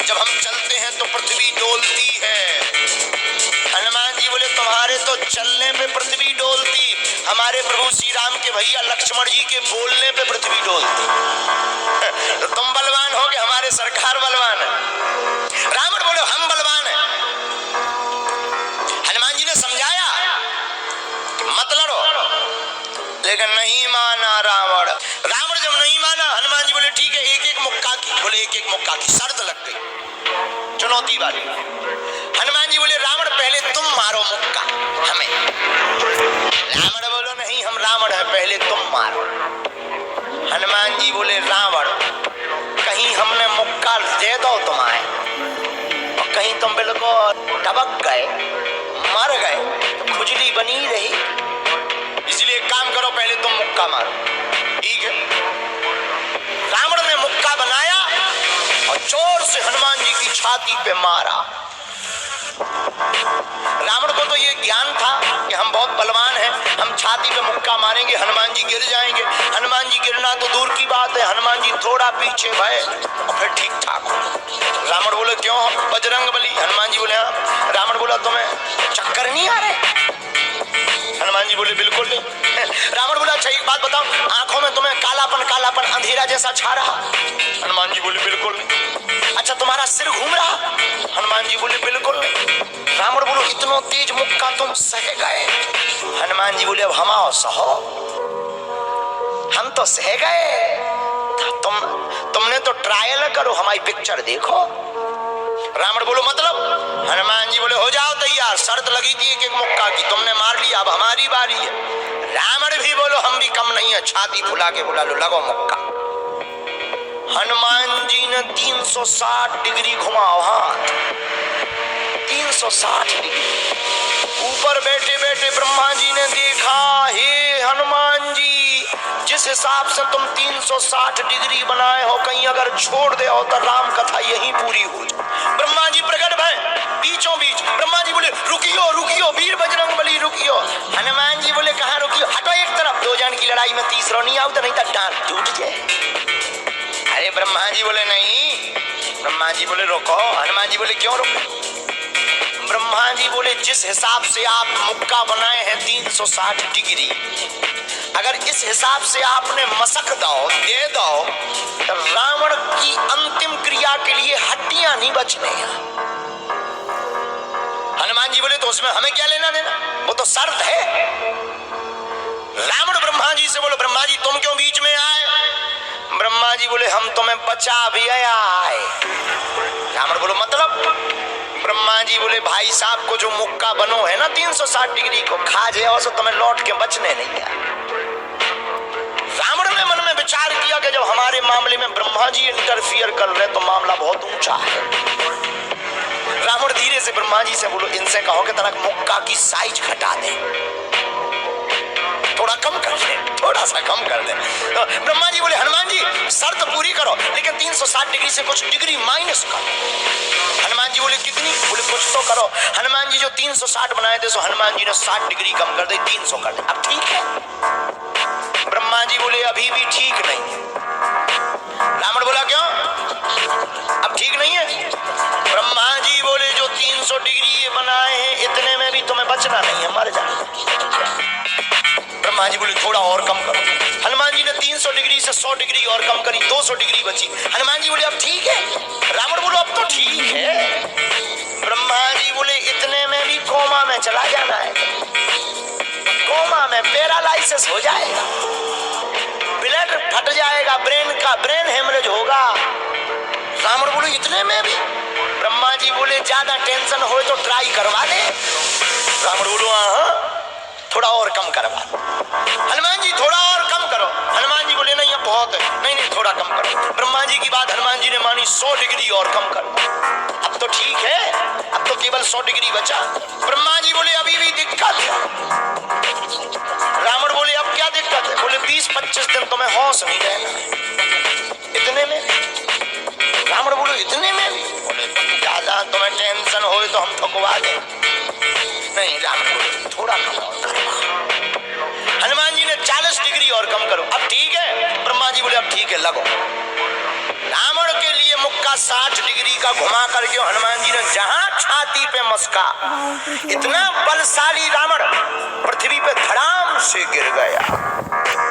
जब हम चलते हैं तो पृथ्वी डोलती है। हनुमान जी बोले तुम्हारे तो चलने पे पृथ्वी डोलती, हमारे प्रभु श्री राम के भैया लक्ष्मण जी के बोलने पे पृथ्वी डोलती। तो तुम बलवान हो कि हमारे सरकार बलवान है? रावण बोले हम बलवान हैं। हनुमान जी ने समझाया मत लड़ो, लेकिन नहीं माना रावण। रावण जब नहीं माना, हनुमान जी बोले ठीक है एक एक मुक्का की, बोले एक एक मुक्का की शर्त लग गई, चुनौती वाली। हनुमान जी बोले रावण पहले तुम मारो मुक्का हमें। रावण बोलो नहीं हम रावण है, पहले तुम मारो। हनुमान जी बोले रावण कहीं हमने मुक्का दे दो तुम्हारे और कहीं तुम बिल्कुल टबक गए मर गए तो खुजली बनी रही, इसलिए एक काम करो पहले तुम मुक्का मारो। ठीक है, रावण ने मुक्का बनाया और जोर से हनुमान जी की छाती पे मारा। रावण को तो ये ज्ञान था कि हम बहुत बलवान हैं, हम छाती पे मुक्का मारेंगे हनुमान जी गिर जाएंगे। हनुमान जी गिरना तो दूर की बात है, हनुमान जी थोड़ा पीछे भय और फिर ठीक ठाक हो। रावण बोले क्यों बजरंग बली? हनुमान जी बोले हाँ। रावण बोला तुम्हें चक्कर नहीं आ रहे? हनुमान जी बोले बिल्कुल नहीं। रावण बोला अच्छा एक बात बताओ, आंखों में तुम्हें कालापन कालापन अंधेरा जैसा छा रहा? हनुमान जी बोले बिल्कुल नहीं। अच्छा तुम्हारा सिर घूम रहा? हनुमान जी बोले बिल्कुल नहीं। रावण बोलो इतना तेज मुक्का तुम सह गए? हनुमान जी बोले अब हम आओ सहो, हम तो सह गए, तुमने तो ट्रायल करो, हमारी पिक्चर देखो। रावण बोलो मतलब? हनुमान जी बोले हो जाओ तैयार, शर्त लगी थी एक एक मुक्का की, तुमने मार लिया, अब हमारी बारी है। रावण भी बोलो हम भी कम नहीं है, छाती फुला के बोला लो लगो मुक्का। हनुमान जी ने 360 डिग्री घुमाओ हाथ, 360 डिग्री। ऊपर बैठे बैठे ब्रह्मा जी ने देखा, हे हनुमान जी जिस हिसाब से तुम 360 डिग्री बनाए हो, कहीं अगर छोड़ दे हो तो राम कथा यहीं पूरी हो जाए। ब्रह्मा जी प्रकट भय बीचों बीच। ब्रह्मा जी बोले रुकियो रुकियो वीर बजरंग बली रुकियो। हनुमान जी बोले कहाँ रुकियो? हटो एक तरफ, दो जन की लड़ाई में तीसरा नहीं आओ तो नहीं तो डांट टूट जाए। अरे ब्रह्मा जी बोले नहीं। ब्रह्मा जी बोले रोको। हनुमान जी बोले क्यों रोको? ब्रह्मा जी बोले जिस हिसाब से आप मुक्का बनाए हैं 360 डिग्री, अगर इस हिसाब से आपने मसक दो दे दो तो रावण की अंतिम क्रिया के लिए हड्डियां नहीं बचने हैं। हनुमान जी बोले तो उसमें हमें क्या लेना देना, वो तो शर्त है। रावण ब्रह्मा जी से बोलो ब्रह्मा जी तुम क्यों बीच में आए? ब्रह्मा जी बोले हम तुम्हें बचा भी आए। रावण बोलो मतलब? ब्रह्मा जी बोले भाई साहब को जो मुक्का बनो है ना 360 डिग्री को खा जाओ तो तुम्हें लौट के बचने नहीं है। रावण ने मन में विचार किया कि जब हमारे मामले में ब्रह्मा जी इंटरफियर कर रहे तो मामला बहुत ऊंचा है। रावण धीरे से ब्रह्मा जी से बोलो इनसे कहो कि तनक मुक्का की साइज घटा दे, थोड़ा कम कर दे, थोड़ा सा कम कर दे। तो ब्रह्मा जी बोले हनुमान जी शर्त पूरी करो लेकिन 360 डिग्री से कुछ डिग्री माइनस करो। हनुमान जी बोले कितनी? बोले कुछ तो करो। हनुमान जी जो 360 बनाए थे सो हनुमान जी ने 60 डिग्री कम कर दी, 300 कर दी। अब ठीक है? ब्रह्मा जी बोले अभी भी ठीक नहीं है। रावण बोला क्यों? अब ठीक नहीं है? ब्रह्मा जी बोले जो 300 डिग्री बनाए हैं इतने में भी तुम्हें बचना नहीं है, मर जाना। ब्रह्मा जी बोले थोड़ा और कम करो। हनुमान जी ने 300 डिग्री से 100 डिग्री और कम करी, 200 डिग्री बची। हनुमान जी बोले अब ठीक है? रावण बोलो अब तो ठीक है। ब्रह्मा जी बोले इतने में भी कोमा में चला जाना है, कोमा में पैरालाइसिस हो जाएगा, ब्लड फट जाएगा, ब्रेन हेमरेज होगा। रावण बोले इतने में भी? ब्रह्मा जी बोले ज्यादा टेंशन हो तो ट्राई करवा दे। रावण बोलो हाँ थोड़ा और कम करवा। हनुमान जी थोड़ा और कम करो। हनुमान जी बोले नहीं अब बहुत है, नहीं नहीं थोड़ा कम करो। ब्रह्मा जी की बात हनुमान जी ने मानी, 100 डिग्री और कम करो। अब तो ठीक है, अब तो केवल 100 डिग्री बचा। ब्रह्मा जी बोले अभी भी दिक्कत है। रावण बोले अब क्या दिक्कत है? बोले 20-25 दिन तुम्हें होश नहीं रहना। इतने में? रावण बोले इतने में? बोले ज्यादा तुम्हें टेंशन हो तो हम ठुकवा दें। नहीं रावण बोले थोड़ा कम और करो। हनुमान जी ने 40 डिग्री और कम करो। अब ठीक है? ब्रह्मा जी बोले अब ठीक है लगो। रावण के लिए मुक्का 360 डिग्री का घुमा करके हनुमान जी ने जहां छाती पे मस्का, इतना बलशाली रावण पृथ्वी पे धड़ाम से गिर गया।